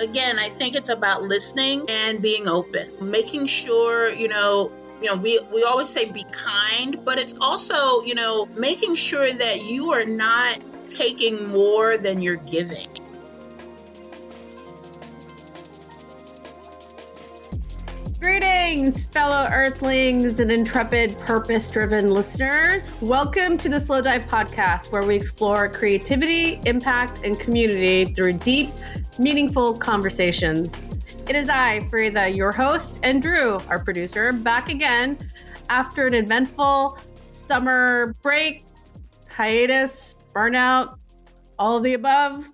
Again, I think it's about listening and being open, making sure, we always say be kind, but it's also, making sure that you are not taking more than you're giving. Greetings, fellow Earthlings and intrepid purpose-driven listeners. Welcome to the Slow Dive Podcast, where we explore creativity, impact, and community through deep, meaningful conversations. It is I, Farida, your host, and Drew, our producer, back again after an eventful summer break, hiatus, burnout, all of the above.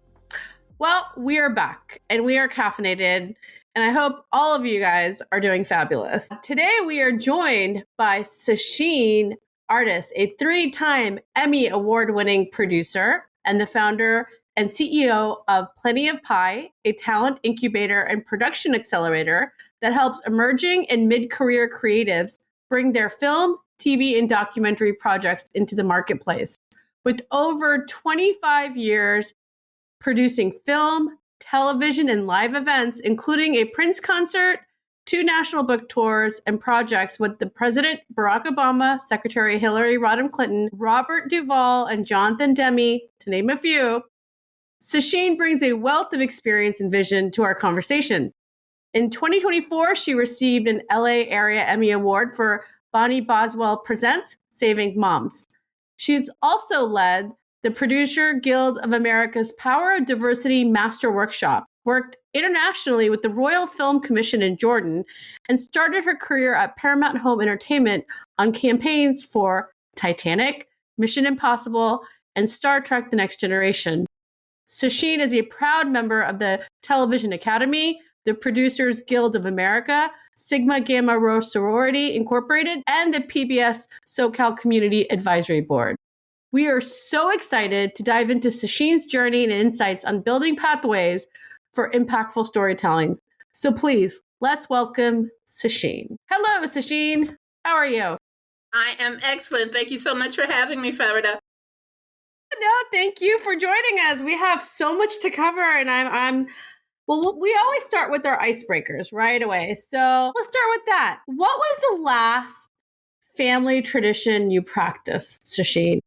Well, we are back and we are caffeinated, and I hope all of you guys are doing fabulous. Today, we are joined by Sasheen Artis, a 3-time Emmy award-winning producer and the founder and CEO of Plenty of Pie, a talent incubator and production accelerator that helps emerging and mid-career creatives bring their film, TV, and documentary projects into the marketplace. With over 25 years producing film, television, and live events, including a Prince concert, 2 national book tours, and projects with the President Barack Obama, Secretary Hillary Rodham Clinton, Robert Duvall, and Jonathan Demme, to name a few, Sasheen brings a wealth of experience and vision to our conversation. In 2024, she received an LA Area Emmy Award for Bonnie Boswell Presents Saving Moms. She's also led the Producer Guild of America's Power of Diversity Master Workshop, worked internationally with the Royal Film Commission in Jordan, and started her career at Paramount Home Entertainment on campaigns for Titanic, Mission Impossible, and Star Trek: The Next Generation. Sasheen is a proud member of the Television Academy, the Producers Guild of America, Sigma Gamma Rho Sorority Incorporated, and the PBS SoCal Community Advisory Board. We are so excited to dive into Sasheen's journey and insights on building pathways for impactful storytelling. So please, let's welcome Sasheen. Hello, Sasheen. How are you? I am excellent. Thank you so much for having me, Farida. No, thank you for joining us. We have so much to cover, and well, we always start with our icebreakers right away. So let's start with that. What was the last family tradition you practiced, Sasheen?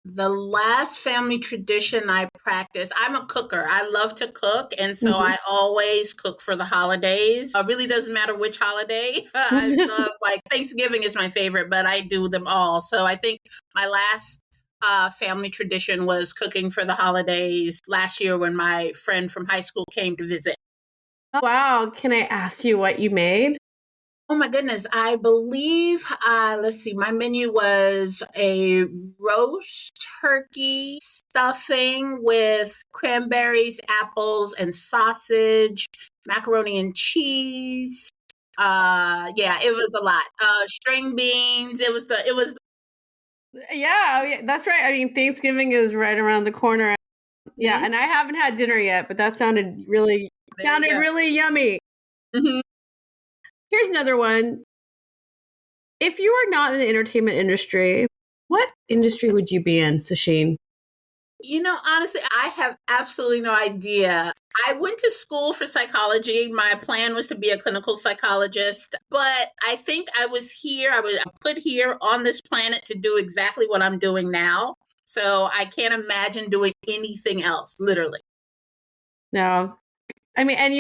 The last family tradition I practiced, I'm a cooker. I love to cook. And so I always cook for the holidays. It really doesn't matter which holiday. I love, Thanksgiving is my favorite, but I do them all. So I think my last family tradition was cooking for the holidays last year when my friend from high school came to visit. Oh, wow. Can I ask you what you made? Oh my goodness. I believe, my menu was a roast turkey stuffing with cranberries, apples, and sausage, macaroni and cheese. It was a lot. String beans. Yeah, that's right. I mean, Thanksgiving is right around the corner. Yeah, and I haven't had dinner yet, but that sounded really yummy. Mm-hmm. Here's another one. If you were not in the entertainment industry, what industry would you be in, Sasheen? Honestly, I have absolutely no idea. I went to school for psychology. My plan was to be a clinical psychologist, but I think I was put here on this planet to do exactly what I'm doing now. So I can't imagine doing anything else, literally. No. I mean, and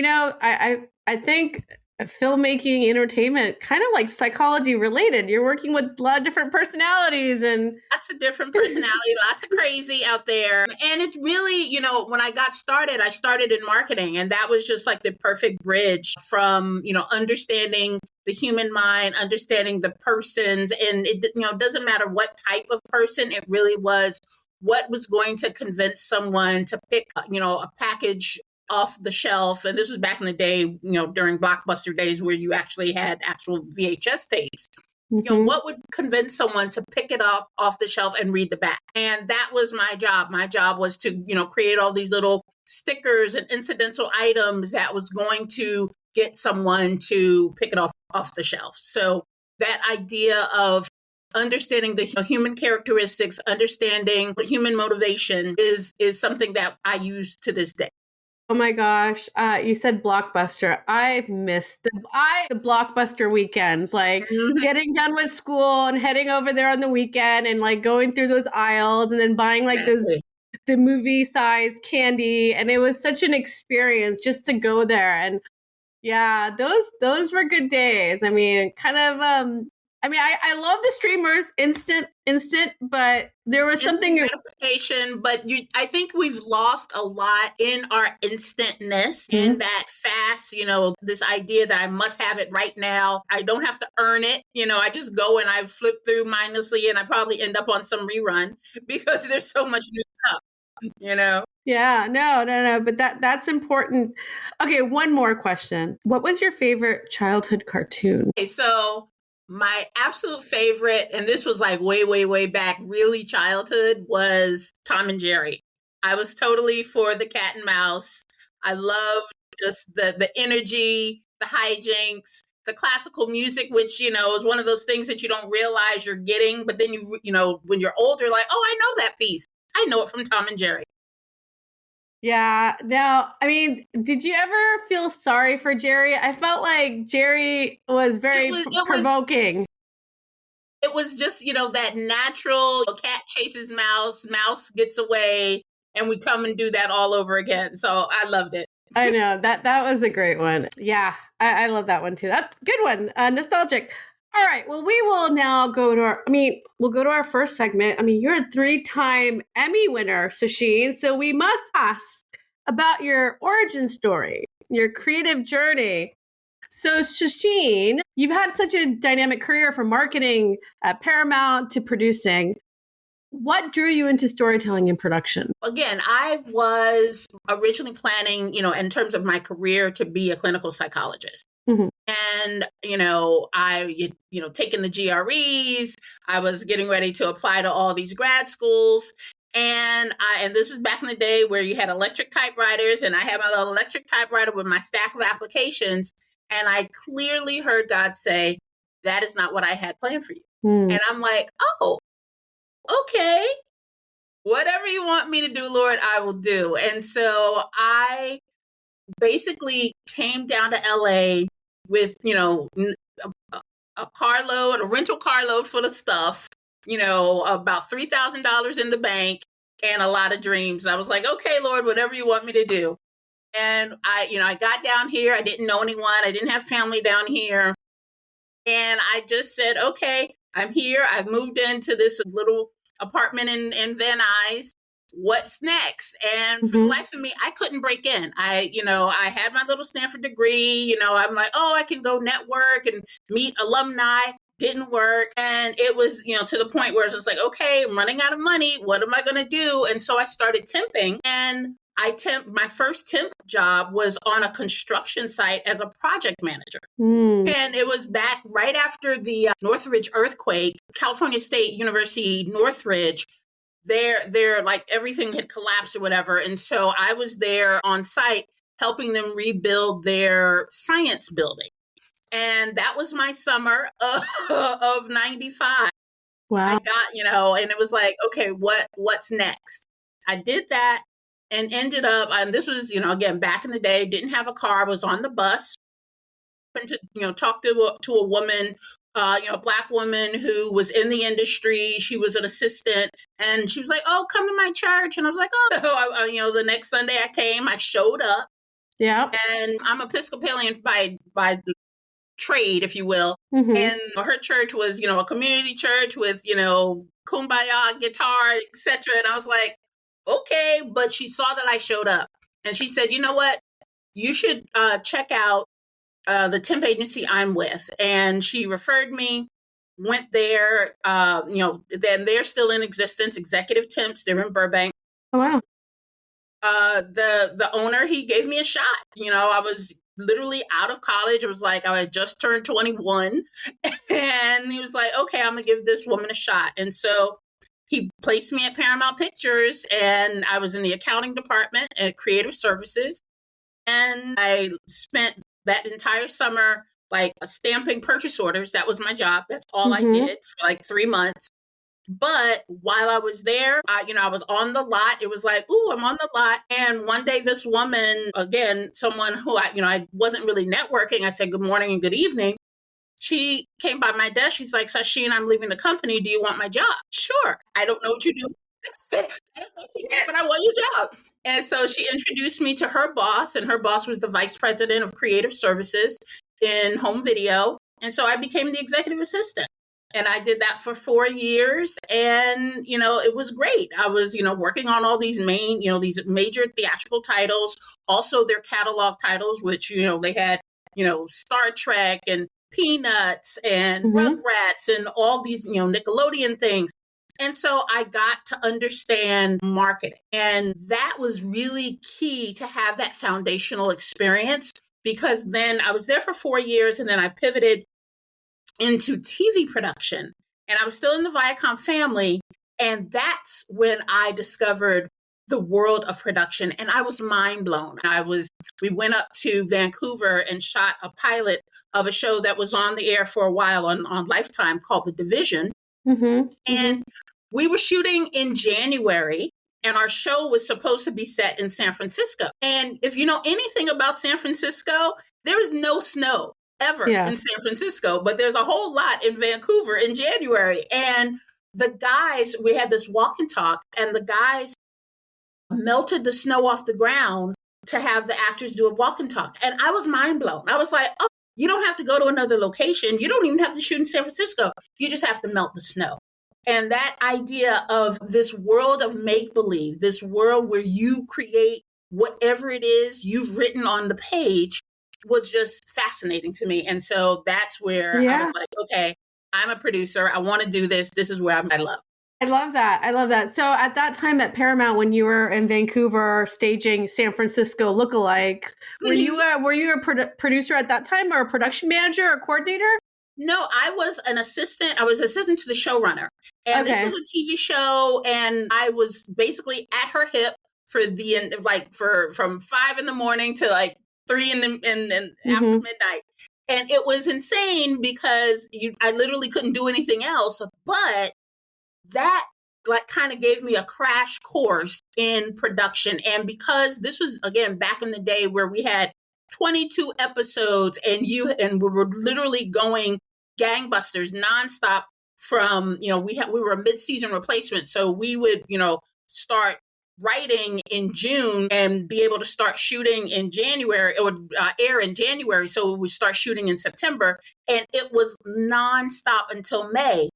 I think filmmaking, entertainment, kind of like psychology related. You're working with a lot of different personalities and lots of different personality, lots of crazy out there. And it's really, when I got started, I started in marketing, and that was just like the perfect bridge from, understanding the human mind, understanding the persons. And it, doesn't matter what type of person, it really was what was going to convince someone to pick, a package off the shelf. And this was back in the day, during Blockbuster days where you actually had actual VHS tapes. What would convince someone to pick it up off the shelf and read the back? And that was my job. My job was to, create all these little stickers and incidental items that was going to get someone to pick it off the shelf. So that idea of understanding the human characteristics, understanding the human motivation is something that I use to this day. Oh my gosh. You said Blockbuster. I missed the Blockbuster weekends, like Mhm. getting done with school and heading over there on the weekend and like going through those aisles and then buying like Exactly. the movie size candy. And it was such an experience just to go there. And yeah, those were good days. I mean, I love the streamers instant, but there was Instant something. gratification, but I think we've lost a lot in our instantness Mhm. and that fast, this idea that I must have it right now. I don't have to earn it. I just go and I flip through mindlessly and I probably end up on some rerun because there's so much new stuff. Yeah, no, but that's important. Okay, one more question. What was your favorite childhood cartoon? Okay, so my absolute favorite, and this was like way, way, way back, really childhood, was Tom and Jerry. I was totally for the cat and mouse. I loved just the energy, the hijinks, the classical music, which, is one of those things that you don't realize you're getting. But then when you're older, like, oh, I know that piece. I know it from Tom and Jerry. Yeah, no, I mean, did you ever feel sorry for Jerry? I felt like Jerry was very provoking. It was just, that natural cat chases mouse, mouse gets away, and we come and do that all over again. So I loved it. I know that was a great one. Yeah, I love that one too. That's a good one. Nostalgic. All right. Well, we will now we'll go to our first segment. I mean, you're a 3-time Emmy winner, Sasheen. So we must ask about your origin story, your creative journey. So, Sasheen, you've had such a dynamic career from marketing at Paramount to producing. What drew you into storytelling and production? Again, I was originally planning, in terms of my career to be a clinical psychologist. Mm-hmm. And, I, taking the GREs, I was getting ready to apply to all these grad schools. And this was back in the day where you had electric typewriters, and I had my little electric typewriter with my stack of applications. And I clearly heard God say, that is not what I had planned for you. Mm. And I'm like, oh, okay. Whatever you want me to do, Lord, I will do. And so I basically came down to LA with, a rental carload full of stuff, about $3,000 in the bank and a lot of dreams. I was like, okay, Lord, whatever you want me to do. And I got down here. I didn't know anyone. I didn't have family down here. And I just said, okay, I'm here. I've moved into this little apartment in Van Nuys. What's next? And for the life of me, I couldn't break in. I had my little Stanford degree. I'm like, oh, I can go network and meet alumni. Didn't work. And it was, to the point where it's just like, okay, I'm running out of money. What am I going to do? And so I started temping, and my first temp job was on a construction site as a project manager. And it was back right after the Northridge earthquake. California State University, Northridge, they're like everything had collapsed or whatever. And so I was there on site helping them rebuild their science building. And that was my summer of 95. Wow. I got, and it was like, okay, what's next? I did that and ended up, and this was, again, back in the day, didn't have a car, was on the bus, and to, talk to a woman, a Black woman who was in the industry. She was an assistant, and she was like, oh, come to my church. And I was like, oh, the next Sunday I came, I showed up. Yeah. And I'm Episcopalian by trade, if you will. And her church was, a community church with, kumbaya, guitar, etc. And I was like, okay, but she saw that I showed up, and she said, you know what, you should check out the temp agency I'm with. And she referred me, went there, then they're still in existence, Executive Temps, they're in Burbank. Oh, wow. The owner, he gave me a shot. I was literally out of college. It was like I had just turned 21. And he was like, okay, I'm going to give this woman a shot. And so he placed me at Paramount Pictures, and I was in the accounting department at Creative Services. And I spent that entire summer like stamping purchase orders. That was my job. That's all I did for like 3 months. But while I was there, I was on the lot. It was like, ooh, I'm on the lot. And one day this woman, again, someone who I wasn't really networking. I said, good morning and good evening. She came by my desk. She's like, Sasheen, I'm leaving the company. Do you want my job? Sure. I don't know what you do. I don't know what you do, but I want your job. And so she introduced me to her boss, and her boss was the vice president of creative services in home video. And so I became the executive assistant. And I did that for 4 years. And, it was great. I was, working on all these these major theatrical titles, also their catalog titles, which, they had, Star Trek and Peanuts and Rugrats and all these, Nickelodeon things. And so I got to understand marketing. And that was really key to have that foundational experience, because then I was there for 4 years and then I pivoted into TV production. And I was still in the Viacom family. And that's when I discovered the world of production. And I was mind blown. We went up to Vancouver and shot a pilot of a show that was on the air for a while on Lifetime called The Division. And we were shooting in January, and our show was supposed to be set in San Francisco. And if you know anything about San Francisco, there is no snow ever in San Francisco, but there's a whole lot in Vancouver in January. And the guys, we had this walk and talk, and the guys melted the snow off the ground to have the actors do a walk and talk. And I was mind blown. I was like, oh, you don't have to go to another location. You don't even have to shoot in San Francisco. You just have to melt the snow. And that idea of this world of make-believe, this world where you create whatever it is you've written on the page, was just fascinating to me. And so that's where I was like, okay, I'm a producer. I want to do this. This is where I love. I love that. I love that. So at that time at Paramount, when you were in Vancouver staging San Francisco lookalikes, were you a producer at that time, or a production manager or coordinator? No, I was an assistant. I was assistant to the showrunner. And this was a TV show, and I was basically at her hip for from 5 a.m. to 3 after midnight. And it was insane because I literally couldn't do anything else. But that kind of gave me a crash course in production. And because this was, again, back in the day where we had 22 episodes and we were literally going gangbusters nonstop from, we were a mid-season replacement. So we would, start writing in June and be able to start shooting in January. It would air in January. So we would start shooting in September, and it was nonstop until May.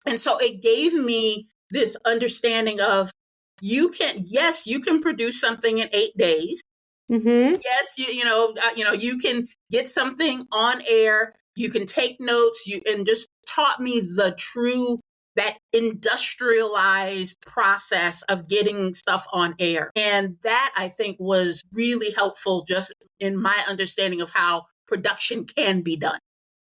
And so it gave me this understanding of you can produce something in 8 days. Yes, you can get something on air. You can take notes. And just taught me that industrialized process of getting stuff on air. And that, I think, was really helpful just in my understanding of how production can be done.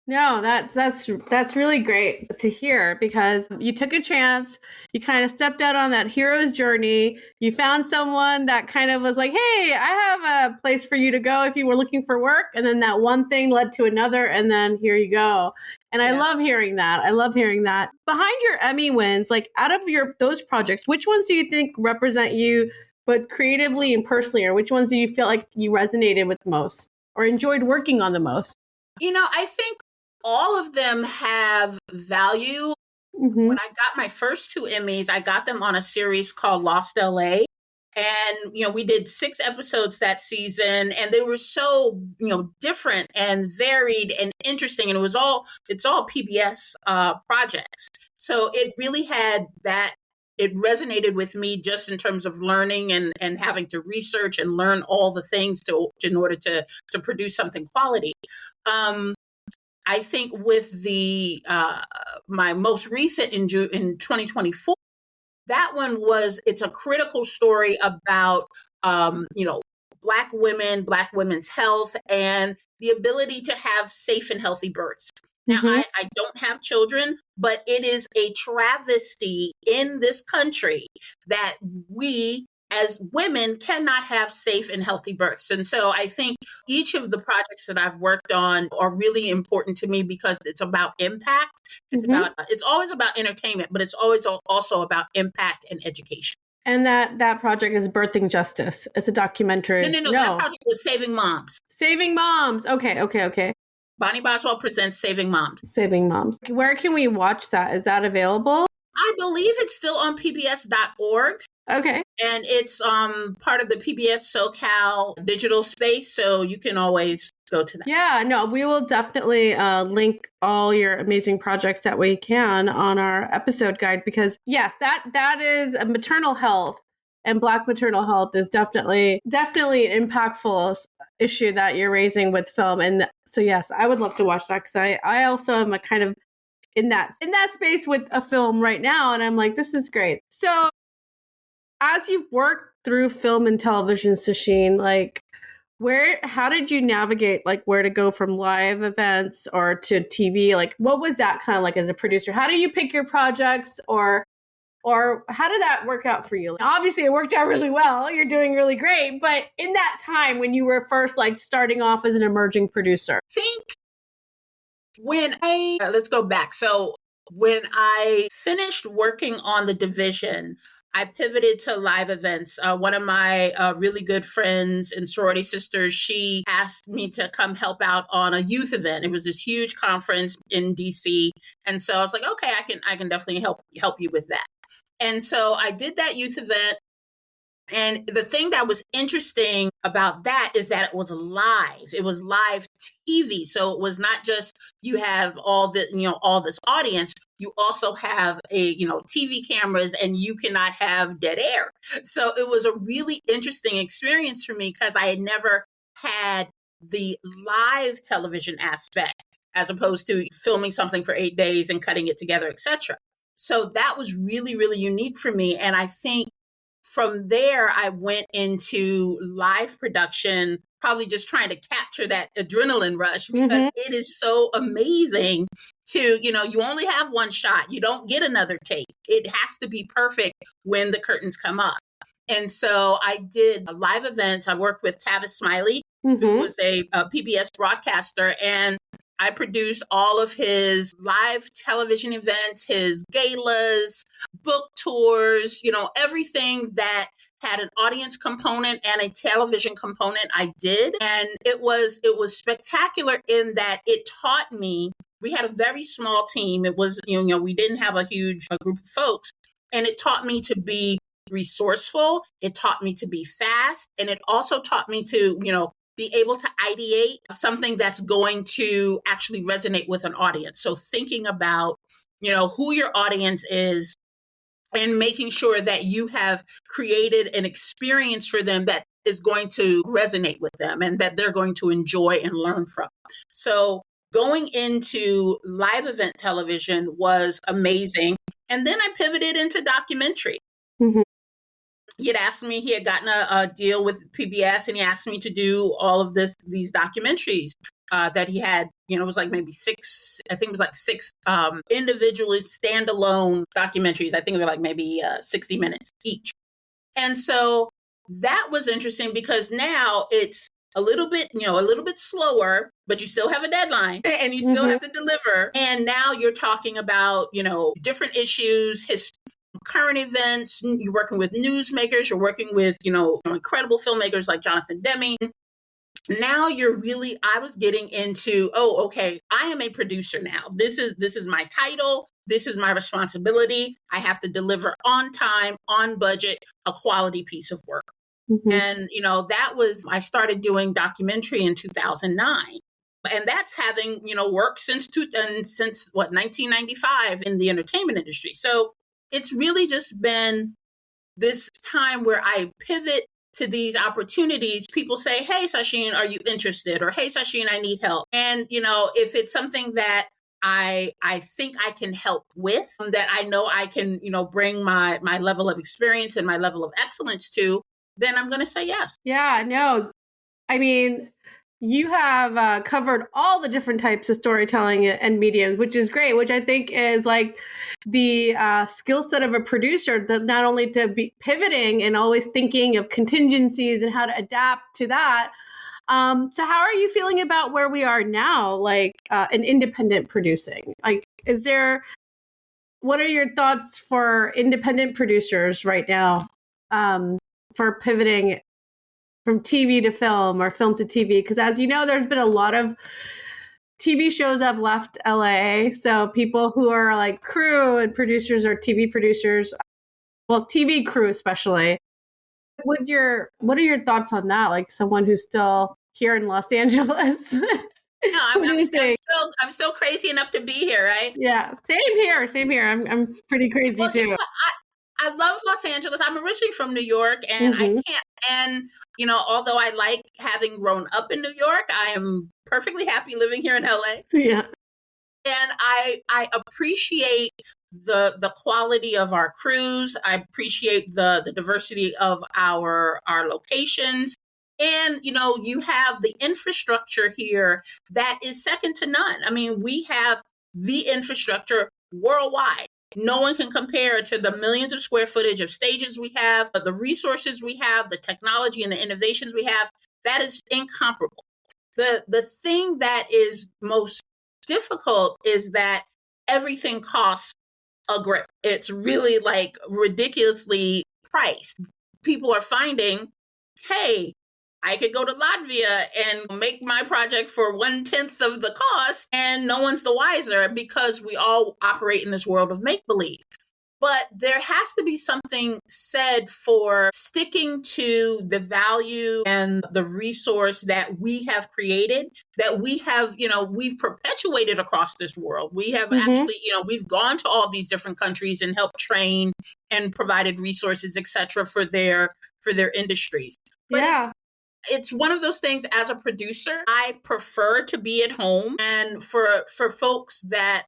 No, that's really great to hear, because you took a chance, you kind of stepped out on that hero's journey, you found someone that kind of was like, hey, I have a place for you to go if you were looking for work, and then that one thing led to another, and then here you go. And I love hearing that. Behind your Emmy wins, out of those projects, which ones do you think represent you, both creatively and personally, or which ones do you feel like you resonated with most or enjoyed working on the most? I think all of them have value. When I got my first 2 Emmys, I got them on a series called Lost LA. And, we did 6 episodes that season, and they were so, different and varied and interesting. And it's all PBS projects. So it really had that. It resonated with me just in terms of learning and having to research and learn all the things in order to produce something quality. I think with the my most recent in 2024, that one it's a critical story about Black women, Black women's health, and the ability to have safe and healthy births. Now, I don't have children, but it is a travesty in this country that we as women cannot have safe and healthy births. And so I think each of the projects that I've worked on are really important to me because it's about impact. It's always about entertainment, but it's always also about impact and education. And that project is Birthing Justice. It's a documentary. No. That project was Saving Moms. Saving Moms. Okay. Bonnie Boswell presents Saving Moms. Saving Moms. Where can we watch that? Is that available? I believe it's still on pbs.org. Okay. And it's part of the PBS SoCal digital space, so you can always go to that. Yeah, no, we will definitely link all your amazing projects that we can on our episode guide because, yes, that is maternal health, and Black maternal health is definitely an impactful issue that you're raising with film. And so, yes, I would love to watch that because I also am a kind of in that space with a film right now, and I'm like, this is great. So, as you've worked through film and television, Sasheen, like how did you navigate like where to go from live events or to TV? Like what was that kind of like as a producer? How do you pick your projects or how did that work out for you? Obviously it worked out really well. You're doing really great. But in that time when you were first like starting off as an emerging producer. Let's go back. So when I finished working on The Division, I pivoted to live events. One of my really good friends and sorority sisters, she asked me to come help out on a youth event. It was this huge conference in DC. And so I was like, okay, I can definitely help you with that. And so I did that youth event. And the thing that was interesting about that is that it was live. It was live TV. So it was not just you have all this audience. You also have TV cameras and you cannot have dead air. So it was a really interesting experience for me because I had never had the live television aspect as opposed to filming something for 8 days and cutting it together, etc. So that was really, really unique for me. And I think from there, I went into live production, probably just trying to capture that adrenaline rush because it is so amazing to, you only have one shot. You don't get another take. It has to be perfect when the curtains come up. And so I did live events. I worked with Tavis Smiley, who was a PBS broadcaster, and I produced all of his live television events, his galas, book tours, everything that had an audience component and a television component I did. And it was spectacular in that it taught me, we had a very small team. It was, we didn't have a huge group of folks. And it taught me to be resourceful. It taught me to be fast. And it also taught me to, be able to ideate something that's going to actually resonate with an audience. So thinking about, who your audience is and making sure that you have created an experience for them that is going to resonate with them and that they're going to enjoy and learn from. So going into live event television was amazing. And then I pivoted into documentary. He had asked me, he had gotten a deal with PBS and he asked me to do all of these documentaries that he had, it was like maybe six individually standalone documentaries. I think they were like maybe 60 minutes each. And so that was interesting because now it's a little bit slower, but you still have a deadline and you still have to deliver. And now you're talking about, different issues, current events. You're working with newsmakers. You're working with, incredible filmmakers like Jonathan Demme. Now I was getting into, I am a producer now. This is my title. This is my responsibility. I have to deliver on time, on budget, a quality piece of work. And, I started doing documentary in 2009. And that's having, worked since 1995 in the entertainment industry. So it's really just been this time where I pivot to these opportunities. People say, hey, Sasheen, are you interested? Or, hey, Sasheen, I need help. And, if it's something that I think I can help with, that I know I can, bring my level of experience and my level of excellence to, then I'm going to say yes. Yeah, no. I mean, you have covered all the different types of storytelling and mediums, which is great, which I think is like the skill set of a producer, that not only to be pivoting and always thinking of contingencies and how to adapt to that. So how are you feeling about where we are now, like in independent producing? Like, what are your thoughts for independent producers right now for pivoting from TV to film or film to TV? Because as you know, there's been a lot of TV shows have left LA. So people who are like crew and producers or TV producers, well, TV crew especially. What are your thoughts on that? Like someone who's still here in Los Angeles. No, I'm still crazy enough to be here, right? Yeah, same here. I'm pretty crazy Well, too. you know what? I love Los Angeles. I'm originally from New York, and I can't. And although I like having grown up in New York, I am perfectly happy living here in LA. Yeah. And I appreciate the quality of our crews. I appreciate the diversity of our locations. And you have the infrastructure here that is second to none. I mean, we have the infrastructure worldwide. No one can compare to the millions of square footage of stages we have, the resources we have, the technology and the innovations we have. That is incomparable. The thing that is most difficult is that everything costs a grip. It's really like ridiculously priced. People are finding, hey, I could go to Latvia and make my project for 1/10 of the cost, and no one's the wiser because we all operate in this world of make-believe. But there has to be something said for sticking to the value and the resource that we have created, that we have, we've perpetuated across this world. We have actually, we've gone to all these different countries and helped train and provided resources, et cetera, for their industries. But it's one of those things. As a producer, I prefer to be at home. And for folks that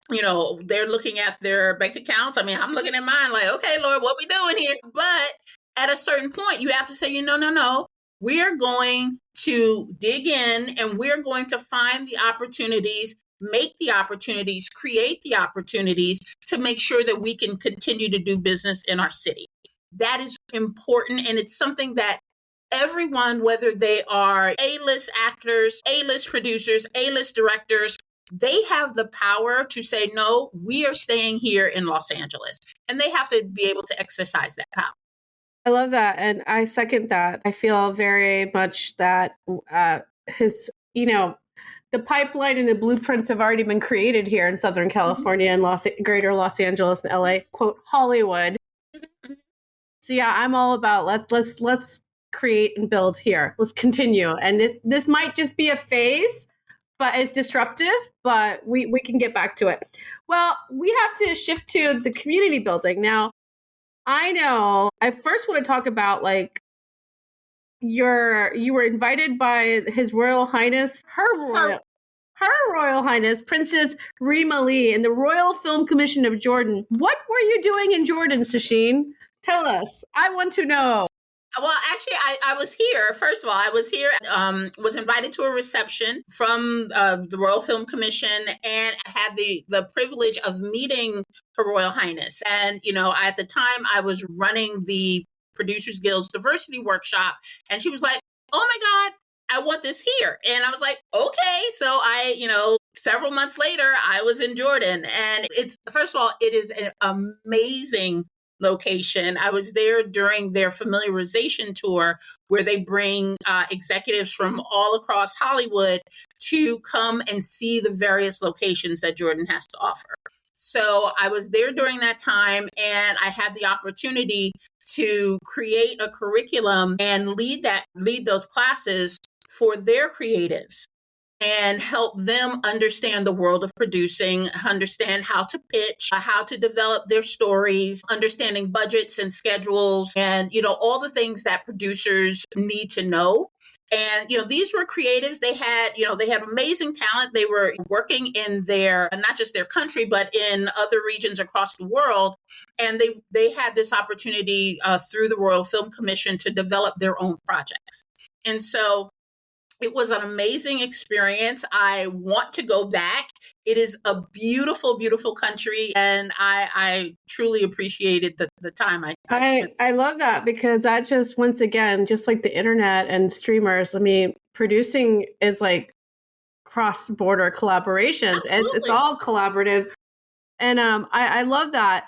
they're looking at their bank accounts. I mean, I'm looking at mine like, okay, Lord, what we doing here? But at a certain point, you have to say, no. We are going to dig in, and we're going to find the opportunities, make the opportunities, create the opportunities to make sure that we can continue to do business in our city. That is important. And it's something that everyone, whether they are A-list actors, A-list producers, A-list directors, they have the power to say, no, we are staying here in Los Angeles. And they have to be able to exercise that power. I love that. And I second that. I feel very much that the pipeline and the blueprints have already been created here in Southern California and greater Los Angeles and LA, quote, Hollywood. So yeah, I'm all about let's create and build here. Let's continue. And this might just be a phase, but it's disruptive, but we can get back to it. Well, we have to shift to the community building. Now, I know I first want to talk about like you were invited by His Royal Highness, Her Royal Highness, Princess Rima Lee and the Royal Film Commission of Jordan. What were you doing in Jordan, Sasheen? Tell us. I want to know. Well, actually, I was here. First of all, I was here, was invited to a reception from the Royal Film Commission, and had the privilege of meeting Her Royal Highness. And, at the time I was running the Producers Guild's diversity workshop, and she was like, oh my God, I want this here. And I was like, okay. So I, several months later, I was in Jordan, and first of all, it is an amazing location. I was there during their familiarization tour, where they bring executives from all across Hollywood to come and see the various locations that Jordan has to offer. So I was there during that time, and I had the opportunity to create a curriculum and lead those classes for their creatives, and help them understand the world of producing, understand how to pitch, how to develop their stories, understanding budgets and schedules, and, all the things that producers need to know. And, these were creatives. They had amazing talent. They were working in not just their country, but in other regions across the world. And they had this opportunity through the Royal Film Commission to develop their own projects. And so It was an amazing experience. I want to go back. It is a beautiful, beautiful country, and I truly appreciated the time I spent. I love that because that just, once again, just like the internet and streamers, I mean, producing is like cross-border collaborations. It's Absolutely. all collaborative. And I love that.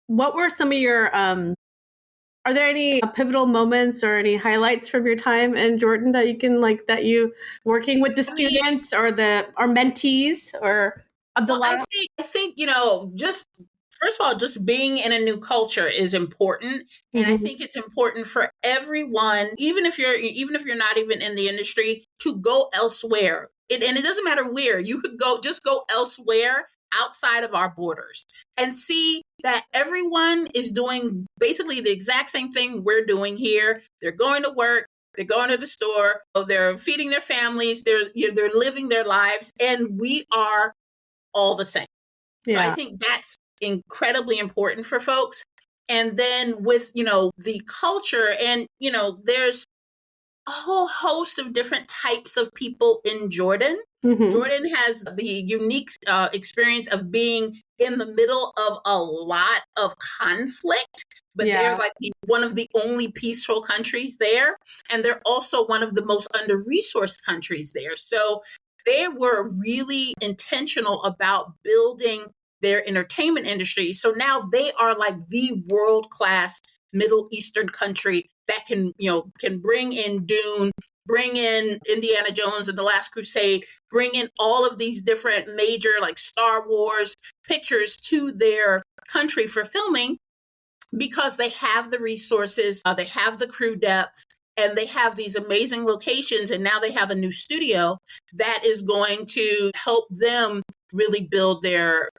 What were some of your, are there any pivotal moments or any highlights from your time in Jordan that you can that you working with the I mean, students or mentees or of the well, lab? I think, just first of all, just being in a new culture is important. And I Mhm. think it's important for everyone, even if you're not even in the industry, to go elsewhere. And it doesn't matter where. You could just go elsewhere outside of our borders and see that everyone is doing basically the exact same thing we're doing here. They're going to work, they're going to the store, they're feeding their families, they're living their lives, and we are all the same. So I Yeah. think that's incredibly important for folks. And then with, the culture, and, there's a whole host of different types of people in Jordan. Mhm. Jordan has the unique experience of being in the middle of a lot of conflict, but they're Yeah. like one of the only peaceful countries there. And they're also one of the most under-resourced countries there. So they were really intentional about building their entertainment industry. So now they are like the world-class Middle Eastern country that can bring in Dune, bring in Indiana Jones and the Last Crusade, bring in all of these different major like Star Wars pictures to their country for filming because they have the resources, they have the crew depth, and they have these amazing locations. And now they have a new studio that is going to help them really build their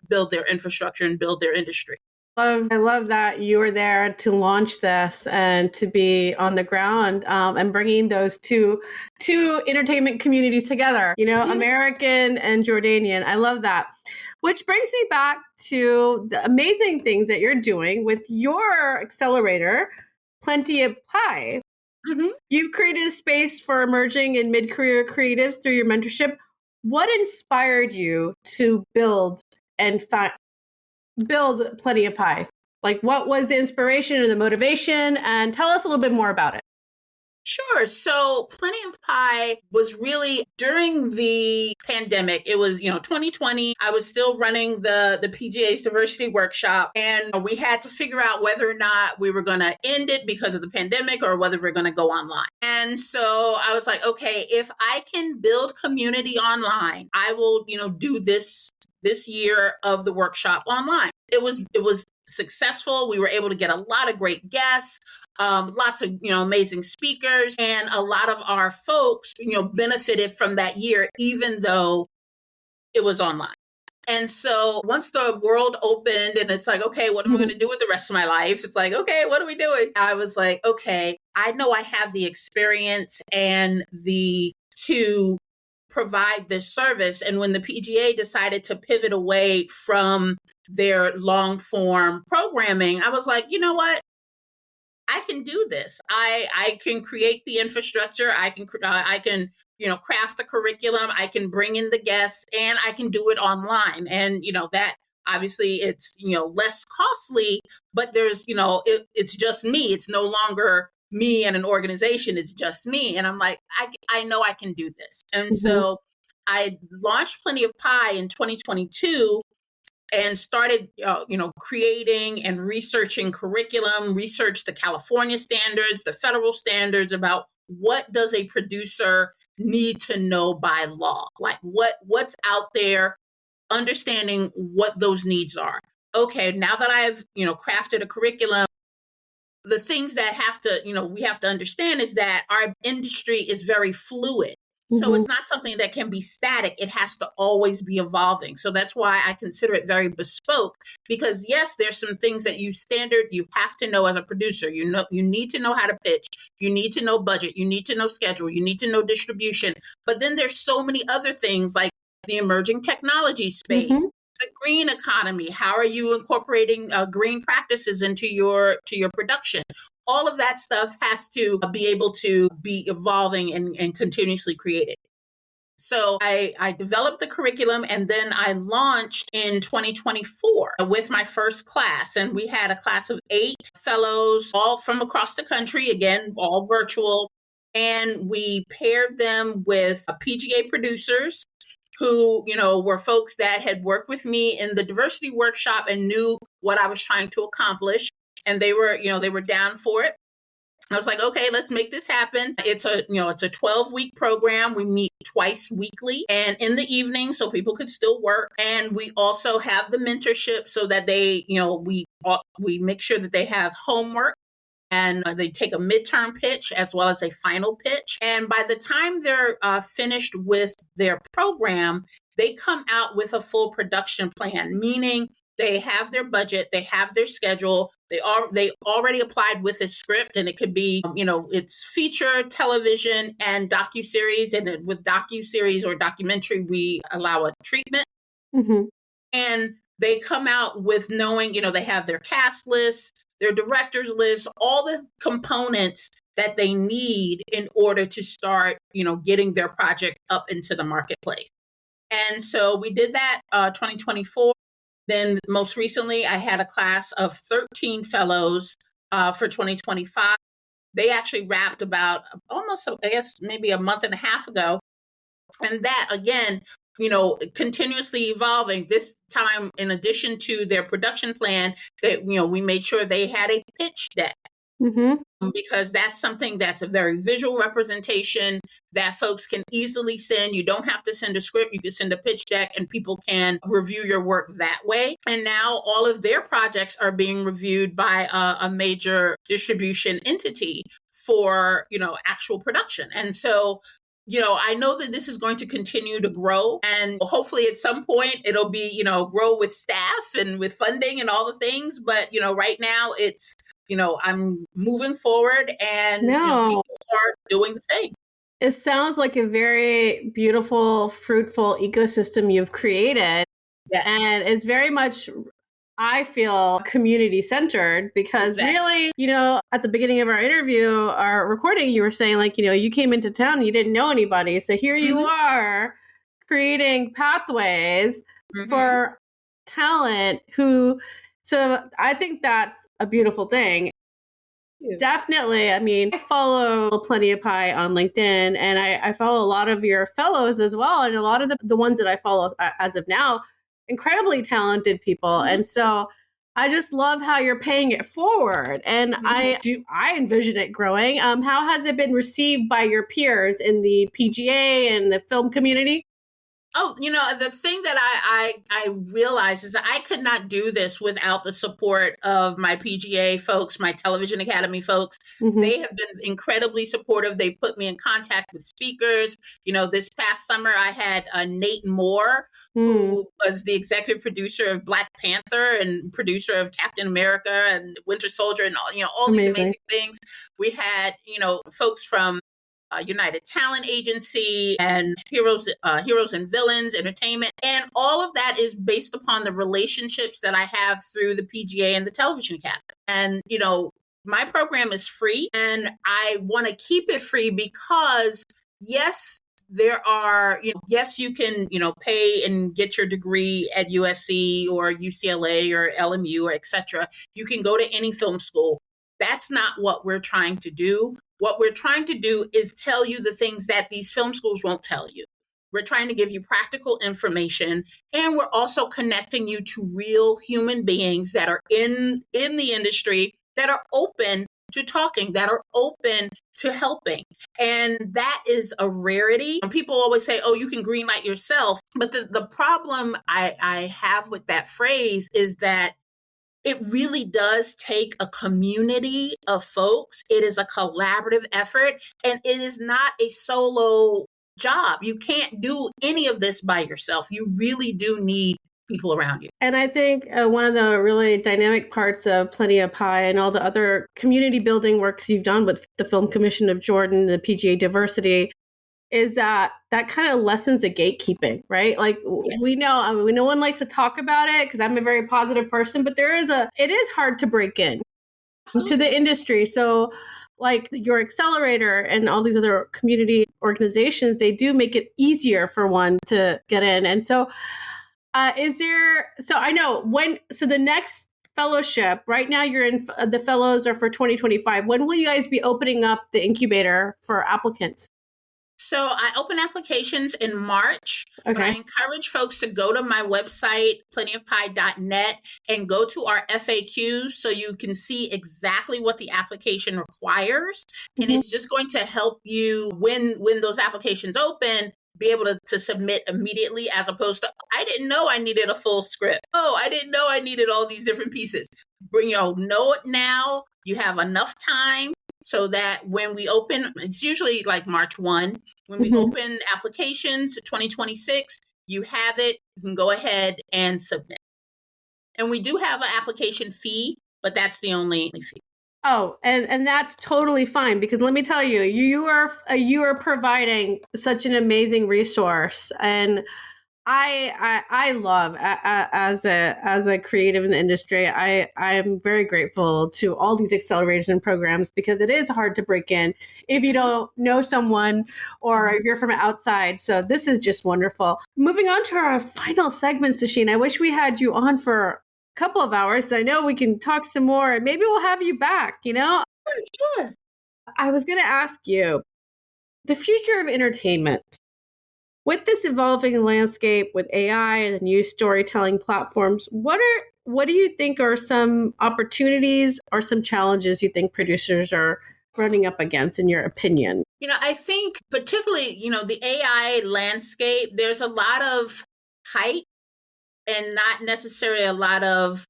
infrastructure and build their industry. I love that you were there to launch this and to be on the ground and bringing those two entertainment communities together, American and Jordanian. I love that. Which brings me back to the amazing things that you're doing with your accelerator, Plenty of Pie. Mm-hmm. You've created a space for emerging and mid-career creatives through your mentorship. What inspired you to build Plenty of Pie? Like, what was the inspiration and the motivation? And tell us a little bit more about it. Sure. So Plenty of Pie was really during the pandemic. It was, 2020. I was still running the PGA's diversity workshop, and we had to figure out whether or not we were going to end it because of the pandemic or whether we're going to go online. And so I was like, okay, if I can build community online, I will, do this year of the workshop online. It was successful. We were able to get a lot of great guests, lots of amazing speakers, and a lot of our folks benefited from that year, even though it was online. And so once the world opened and it's like, okay, what am I going to do with the rest of my life? It's like, okay, what are we doing? I was like, okay, I know I have the experience and to provide this service. And when the PGA decided to pivot away from their long form programming, I was like, you know what? I can do this. I can create the infrastructure. I can craft the curriculum. I can bring in the guests, and I can do it online. And that obviously it's less costly, but there's it's just me. It's no longer me and an organization. It's just me. And I'm like, I know I can do this. And so I launched Plenty of Pie in 2022 and started, creating and researching curriculum, researched the California standards, the federal standards about what does a producer need to know by law, like what's out there, understanding what those needs are. Okay, now that I've, crafted a curriculum, the things that we have to understand is that our industry is very fluid. So it's not something that can be static. It has to always be evolving. So that's why I consider it very bespoke, because yes, there's some things that you have to know as a producer. You need to know how to pitch. You need to know budget. You need to know schedule. You need to know distribution. But then there's so many other things like the emerging technology space, the green economy. How are you incorporating green practices into your production? all of that stuff has to be able to be evolving and continuously created. So I developed the curriculum, and then I launched in 2024 with my first class. And we had a class of 8 fellows, all from across the country, again, all virtual. And we paired them with PGA producers who, were folks that had worked with me in the diversity workshop and knew what I was trying to accomplish. And they were down for it. I was like, okay, let's make this happen. It's a 12-week program. We meet twice weekly and in the evening so people could still work. And we also have the mentorship so that they, we make sure that they have homework and they take a midterm pitch as well as a final pitch. And by the time they're finished with their program, they come out with a full production plan, meaning they have their budget, they have their schedule, they already applied with a script, and it could be, it's feature, television, and docuseries. And with docuseries or documentary, we allow a treatment. Mm-hmm. And they come out with knowing, they have their cast list, their director's list, all the components that they need in order to start, getting their project up into the marketplace. And so we did that 2024. Then most recently, I had a class of 13 fellows for 2025. They actually wrapped about almost, I guess, maybe a month and a half ago. And that, again, continuously evolving. This time, in addition to their production plan, that, we made sure they had a pitch deck. Mm-hmm. Because that's something that's a very visual representation that folks can easily send. You don't have to send a script. You can send a pitch deck and people can review your work that way. And now all of their projects are being reviewed by a major distribution entity for, actual production. And so, I know that this is going to continue to grow, and hopefully at some point it'll be, grow with staff and with funding and all the things. But, right now it's, I'm moving forward and people are doing the thing. It sounds like a very beautiful, fruitful ecosystem you've created. Yes. And it's very much, I feel, community centered because really, at the beginning of our interview, our recording, you were saying like, you came into town, you didn't know anybody. So here you are creating pathways for talent so I think that's a beautiful thing. Definitely. I mean, I follow Plenty of Pie on LinkedIn, and I follow a lot of your fellows as well. And a lot of the ones that I follow as of now, incredibly talented people. And so I just love how you're paying it forward. And I envision it growing. How has it been received by your peers in the PGA and the film community? Oh, the thing that I realized is that I could not do this without the support of my PGA folks, my Television Academy folks. They have been incredibly supportive. They put me in contact with speakers. This past summer, I had Nate Moore, who was the executive producer of Black Panther and producer of Captain America and Winter Soldier and all these amazing things. We had, folks from United Talent Agency and Heroes and Villains Entertainment. And all of that is based upon the relationships that I have through the PGA and the Television Academy. And, my program is free, and I want to keep it free because, yes, there are, yes, you can, pay and get your degree at USC or UCLA or LMU or et cetera. You can go to any film school. That's not what we're trying to do. What we're trying to do is tell you the things that these film schools won't tell you. We're trying to give you practical information, and we're also connecting you to real human beings that are in the industry, that are open to talking, that are open to helping. And that is a rarity. And people always say, oh, you can greenlight yourself. But the problem I have with that phrase is that it really does take a community of folks. It is a collaborative effort, and it is not a solo job. You can't do any of this by yourself. You really do need people around you. And I think one of the really dynamic parts of Plenty of Pie and all the other community building works you've done with the Film Commission of Jordan, the PGA Diversity, is that kind of lessens the gatekeeping, right? Like we know, no one likes to talk about it because I'm a very positive person, but it is hard to break in. to the industry. So like your accelerator and all these other community organizations, they do make it easier for one to get in. And so so I know so the next fellowship right now you're in, the fellows are for 2025. When will you guys be opening up the incubator for applicants? So I open applications in March, but I encourage folks to go to my website, plentyofpie.net, and go to our FAQs so you can see exactly what the application requires. And it's just going to help you when those applications open, be able to submit immediately, as opposed to, I didn't know I needed a full script. Oh, I didn't know I needed all these different pieces. Know it now. You have enough time so that when we open, it's usually like March 1, when we open applications 2026, you have it, you can go ahead and submit. And we do have an application fee, but that's the only fee. Oh, and that's totally fine, because let me tell you, you are providing such an amazing resource, and I love, as a creative in the industry, I am very grateful to all these acceleration programs, because it is hard to break in if you don't know someone or if you're from outside. So this is just wonderful. Moving on to our final segment, Sasheen, I wish we had you on for couple of hours. I know we can talk some more. Maybe we'll have you back, Sure. I was going to ask you, the future of entertainment. With this evolving landscape with AI and the new storytelling platforms, what do you think are some opportunities or some challenges you think producers are running up against, in your opinion? I think particularly, the AI landscape, there's a lot of hype and not necessarily a lot of,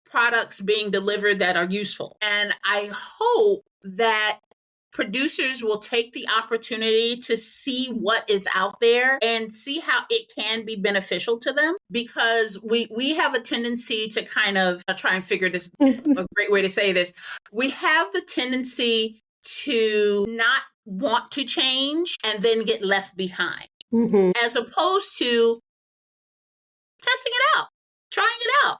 products being delivered that are useful. And I hope that producers will take the opportunity to see what is out there and see how it can be beneficial to them, because we have a tendency to kind of try and figure this, a great way to say this. We have the tendency to not want to change and then get left behind, as opposed to testing it out, trying it out,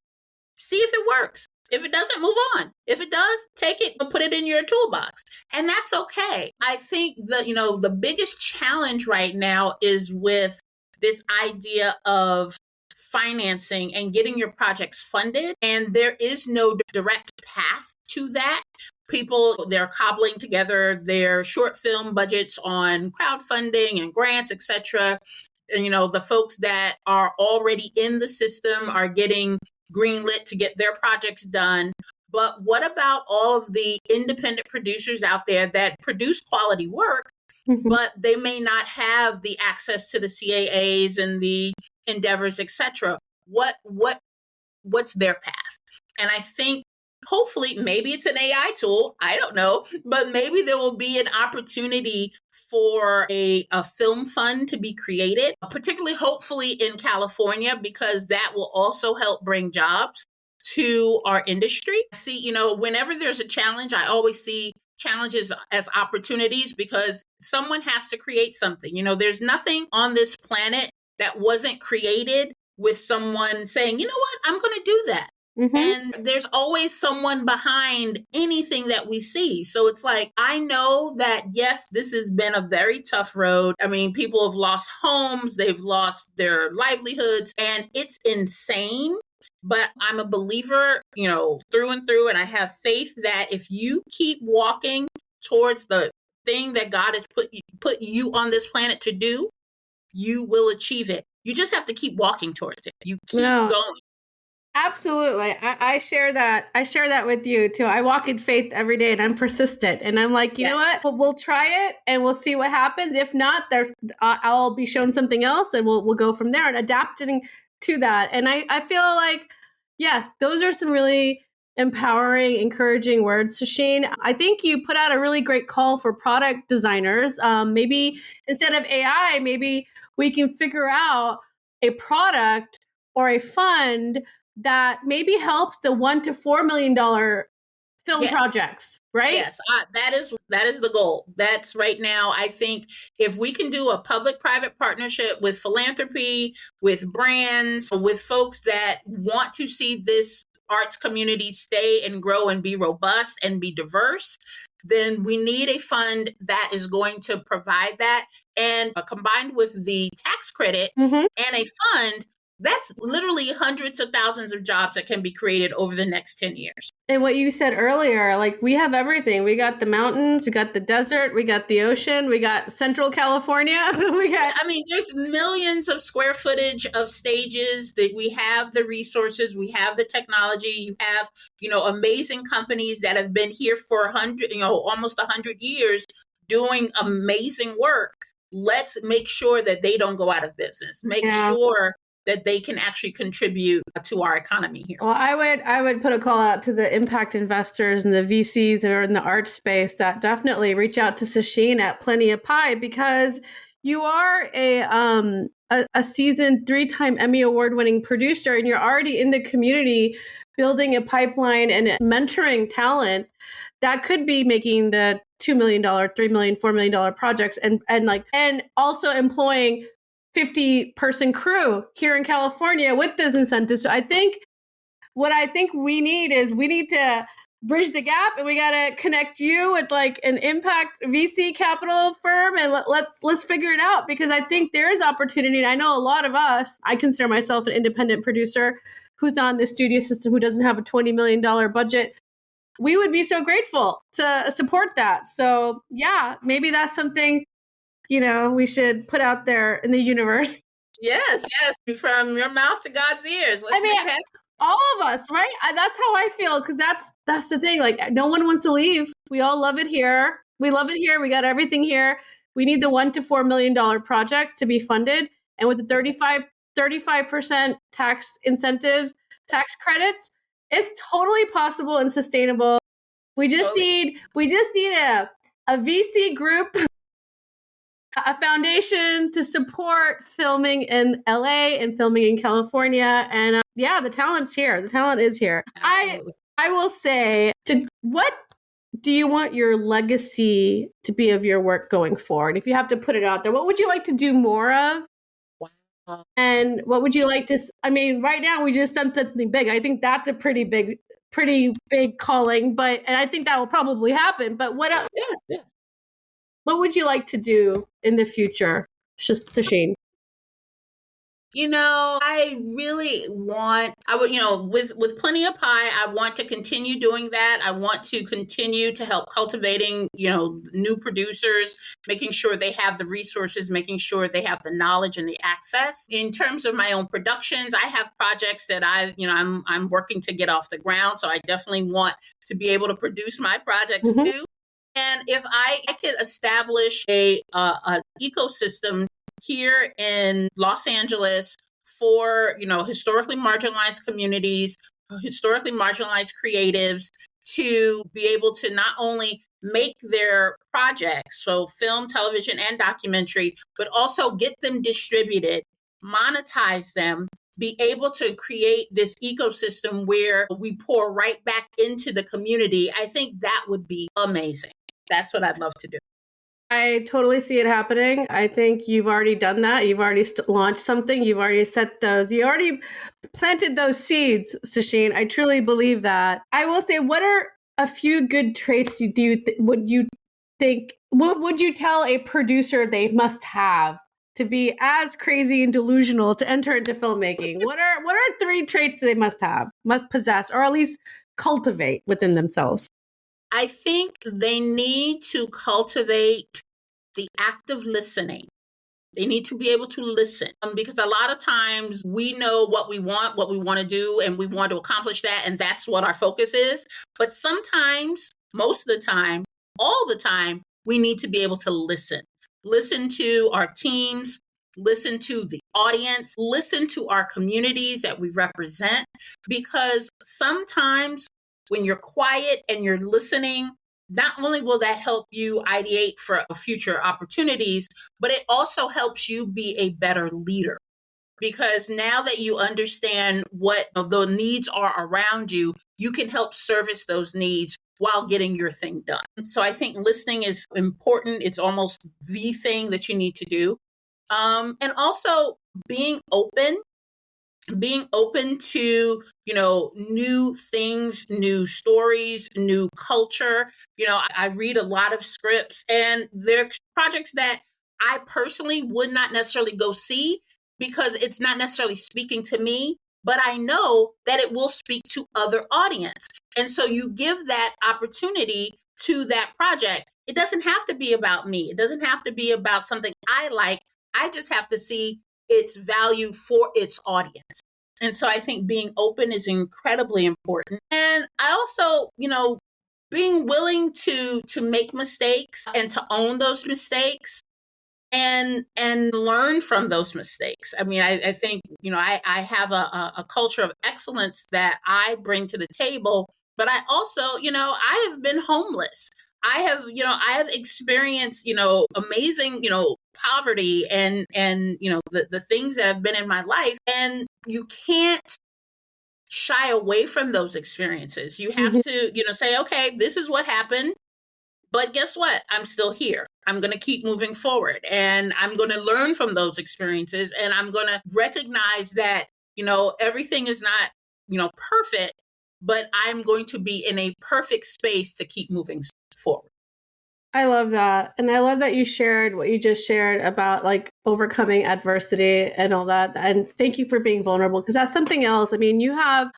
see if it works. If it doesn't, move on. If it does, take it and put it in your toolbox. And that's okay. I think that, the biggest challenge right now is with this idea of financing and getting your projects funded. And there is no direct path to that. People, they're cobbling together their short film budgets on crowdfunding and grants, etc. And, the folks that are already in the system are getting greenlit to get their projects done. But what about all of the independent producers out there that produce quality work, but they may not have the access to the CAAs and the endeavors, etc.? What's their path? And I think hopefully, maybe it's an AI tool, I don't know, but maybe there will be an opportunity for a film fund to be created, particularly hopefully in California, because that will also help bring jobs to our industry. See, whenever there's a challenge, I always see challenges as opportunities, because someone has to create something. There's nothing on this planet that wasn't created with someone saying, you know what, I'm going to do that. And there's always someone behind anything that we see. So it's like, I know that, yes, this has been a very tough road. I mean, people have lost homes, they've lost their livelihoods, and it's insane. But I'm a believer, through and through. And I have faith that if you keep walking towards the thing that God has put you on this planet to do, you will achieve it. You just have to keep walking towards it. You keep going. Absolutely. I share that. I share that with you too. I walk in faith every day, and I'm persistent, and I'm like, you know what? We'll try it and we'll see what happens. If not, I'll be shown something else, and we'll go from there and adapting to that. And I feel like, yes, those are some really empowering, encouraging words, Sasheen. I think you put out a really great call for product designers. Maybe instead of AI, maybe we can figure out a product or a fund that maybe helps the $1 to $4 million film projects, right? Yes, that is the goal. That's right now. I think if we can do a public-private partnership with philanthropy, with brands, with folks that want to see arts communities stay and grow and be robust and be diverse, then we need a fund that is going to provide that. And combined with the tax credit and a fund, that's literally hundreds of thousands of jobs that can be created over the next 10 years. And what you said earlier, like we have everything. We got the mountains, we got the desert, we got the ocean, we got Central California. There's millions of square footage of stages that we have the resources, we have the technology, you have, amazing companies that have been here for almost 100 years doing amazing work. Let's make sure that they don't go out of business. Make sure that they can actually contribute to our economy here. Well, I would put a call out to the impact investors and the VCs that are in the art space that definitely reach out to Sasheen at Plenty of Pie, because you are a seasoned 3-time Emmy award-winning producer, and you're already in the community building a pipeline and mentoring talent that could be making the $2 million, $3 million, $4 million projects and also employing 50-person crew here in California with those incentives. So what I think we need to bridge the gap, and we got to connect you with like an impact VC capital firm, and let's figure it out, because I think there is opportunity. And I know a lot of us, I consider myself an independent producer who's not in the studio system, who doesn't have a $20 million budget. We would be so grateful to support that. So yeah, maybe that's something we should put out there in the universe. Yes. From your mouth to God's ears. All of us, right? That's how I feel, because that's the thing. Like, no one wants to leave. We all love it here. We love it here. We got everything here. We need the $1 to $4 million projects to be funded. And with the 35% tax incentives, tax credits, it's totally possible and sustainable. We just need a VC group, a foundation to support filming in LA and filming in California. And the talent's here. The talent is here. Absolutely. I will say, what do you want your legacy to be of your work going forward? If you have to put it out there, what would you like to do more of? Wow. And what would you like to, right now we just done something big. I think that's a pretty big calling, and I think that will probably happen. But what else? Yeah. What would you like to do in the future, Sasheen? I really want, with Plenty of Pie, I want to continue doing that. I want to continue to help cultivating, new producers, making sure they have the resources, making sure they have the knowledge and the access. In terms of my own productions, I have projects that I'm working to get off the ground. So I definitely want to be able to produce my projects too. And if I could establish an ecosystem here in Los Angeles for, historically marginalized communities, historically marginalized creatives, to be able to not only make their projects, so film, television, and documentary, but also get them distributed, monetize them, be able to create this ecosystem where we pour right back into the community, I think that would be amazing. That's what I'd love to do. I totally see it happening. I think you've already done that. You've already launched something. You've already you already planted those seeds, Sasheen. I truly believe that. I will say, what are a few good traits what would you tell a producer they must have to be as crazy and delusional to enter into filmmaking? What are 3 traits they must possess, or at least cultivate within themselves? I think they need to cultivate the act of listening. They need to be able to listen, because a lot of times we know what we want to do, and we want to accomplish that. And that's what our focus is. But sometimes, most of the time, all the time, we need to be able to listen. Listen to our teams, listen to the audience, listen to our communities that we represent, because sometimes when you're quiet and you're listening, not only will that help you ideate for future opportunities, but it also helps you be a better leader. Because now that you understand what the needs are around you, you can help service those needs while getting your thing done. So I think listening is important. It's almost the thing that you need to do. And also being open being open to, new things, new stories, new culture. I read a lot of scripts, and there are projects that I personally would not necessarily go see because it's not necessarily speaking to me, but I know that it will speak to other audience. And so you give that opportunity to that project. It doesn't have to be about me. It doesn't have to be about something I like. I just have to see its value for its audience. And so I think being open is incredibly important. And I also, being willing to make mistakes and to own those mistakes and learn from those mistakes. I mean, I think, I have a culture of excellence that I bring to the table, but I also, I have been homeless. I have experienced, amazing, poverty and the things that have been in my life. And you can't shy away from those experiences. You have to, say, okay, this is what happened. But guess what? I'm still here. I'm going to keep moving forward, and I'm going to learn from those experiences, and I'm going to recognize that, everything is not, perfect, but I'm going to be in a perfect space to keep moving forward. I love that. And I love that you shared what you just shared about like overcoming adversity and all that. And thank you for being vulnerable, because that's something else. I mean, you have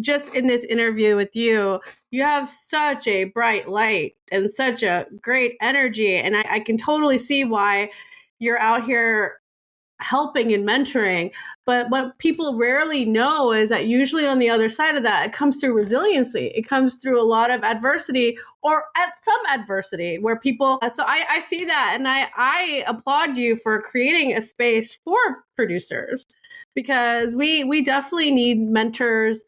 just in this interview with you, you have such a bright light and such a great energy. And I can totally see why you're out here helping and mentoring. But what people rarely know is that usually on the other side of that, it comes through resiliency. It comes through a lot of adversity, or at some adversity where people, so I see that. And I applaud you for creating a space for producers, because we definitely need mentors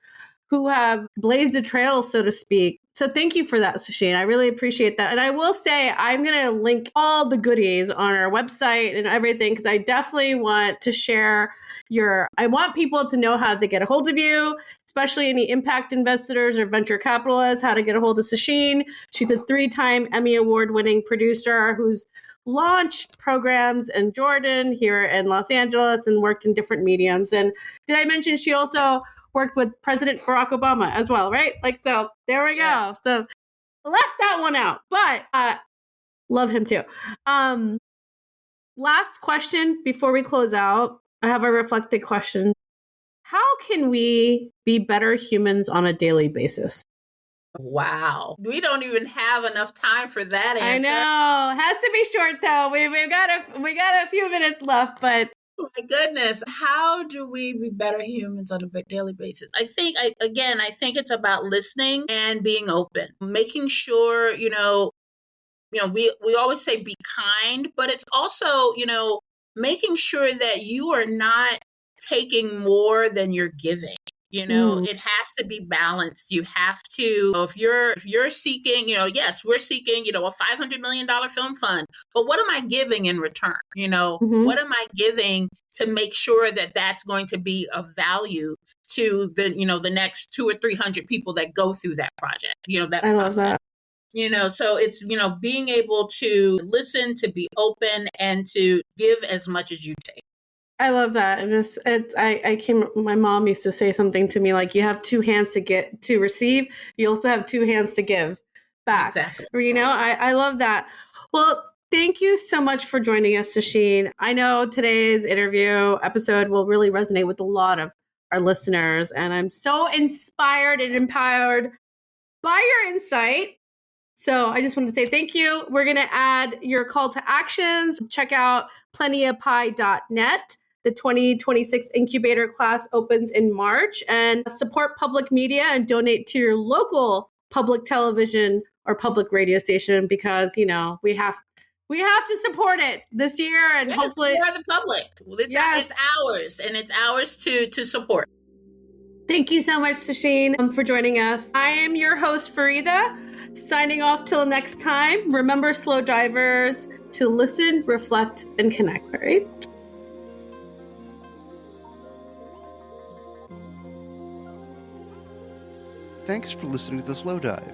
who have blazed a trail, so to speak. So thank you for that, Sasheen. I really appreciate that. And I will say, I'm going to link all the goodies on our website and everything, because I definitely want to share I want people to know how to get a hold of you, especially any impact investors or venture capitalists, how to get a hold of Sasheen. She's a 3-time Emmy award-winning producer who's launched programs in Jordan, here in Los Angeles, and worked in different mediums. And did I mention she also worked with President Barack Obama as well, right? So there we go. So left that one out, but love him too. Last question before we close out. I have a reflective question. How can we be better humans on a daily basis? Wow. We don't even have enough time for that answer. I know. It has to be short though. We got a few minutes left, but oh my goodness. How do we be better humans on a daily basis? I think it's about listening and being open, making sure, we always say be kind, but it's also, making sure that you are not taking more than you're giving. It has to be balanced. You have to, if you're seeking, yes, we're seeking, a $500 million film fund, but what am I giving in return? What am I giving to make sure that that's going to be of value to the next 200 or 300 people that go through that project, that I process. love that. So it's, being able to listen, to be open, and to give as much as you take. I love that. And my mom used to say something to me like, you have 2 hands to receive. You also have 2 hands to give back. Exactly. I love that. Well, thank you so much for joining us, Sasheen. I know today's episode will really resonate with a lot of our listeners. And I'm so inspired and empowered by your insight. So I just wanted to say thank you. We're going to add your call to actions. Check out plentyofpie.net. The 2026 incubator class opens in March, and support public media and donate to your local public television or public radio station, because, we have to support it this year, and hopefully for the public. It's ours, and it's ours to support. Thank you so much, Sasheen, for joining us. I am your host, Farida, signing off till next time. Remember, slow divers, to listen, reflect, and connect, right? Thanks for listening to The Slow Dive.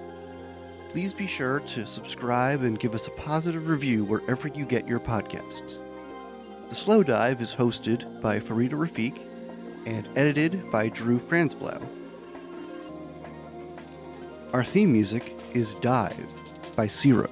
Please be sure to subscribe and give us a positive review wherever you get your podcasts. The Slow Dive is hosted by Farida Rafiq and edited by Drew Franzblau. Our theme music is Dive by Zero.